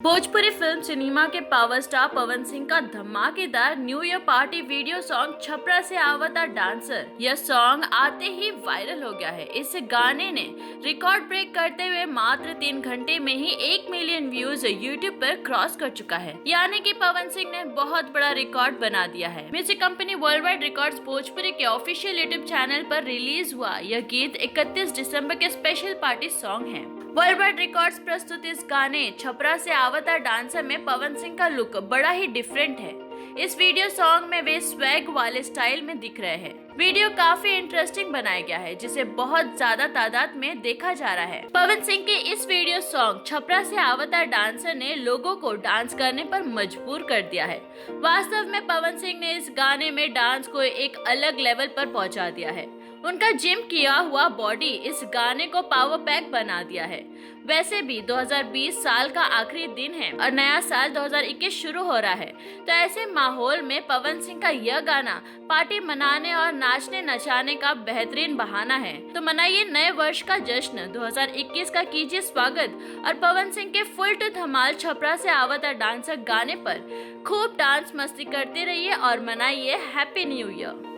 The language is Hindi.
भोजपुरी फिल्म सिनेमा के पावर स्टार पवन सिंह का धमाकेदार new year party video song Chhapra से आवता डांसर। यह सॉन्ग आते ही वायरल हो गया है। इस गाने ने रिकॉर्ड ब्रेक करते हुए मात्र 3 घंटे में ही 1 मिलियन व्यूज यूट्यूब पर क्रॉस कर चुका है, यानी कि पवन सिंह ने बहुत बड़ा रिकॉर्ड बना दिया है। Music company world wide records Bhojpuri के ऑफिशियल यूट्यूब चैनल पर रिलीज हुआ यह गीत 31 दिसंबर के स्पेशल पार्टी सॉन्ग है। वर्ल्ड वाइड रिकॉर्ड्स प्रस्तुत इस गाने छपरा से आवता डांसर में पवन सिंह का लुक बड़ा ही डिफरेंट है। इस वीडियो सॉन्ग में वे स्वैग वाले स्टाइल में दिख रहे हैं। वीडियो काफी इंटरेस्टिंग बनाया गया है, जिसे बहुत ज्यादा तादाद में देखा जा रहा है। पवन सिंह के इस वीडियो सॉन्ग छपरा से आवता डांसर ने लोगों को डांस करने पर मजबूर कर दिया है। वास्तव में पवन सिंह ने इस गाने में डांस को एक अलग लेवल पर पहुंचा दिया है। उनका जिम किया हुआ बॉडी इस गाने को पावर पैक बना दिया है। वैसे भी 2020 साल का आखिरी दिन है और नया साल 2021 शुरू हो रहा है, तो ऐसे माहौल में पवन सिंह का यह गाना पार्टी मनाने और नाचने नचाने का बेहतरीन बहाना है। तो मनाइए नए वर्ष का जश्न, 2021 का कीजिए स्वागत और पवन सिंह के फुल टू धमाल छपरा से आवता डांसर गाने पर खूब डांस मस्ती करते रहिए और मनाइए हैप्पी न्यू ईयर।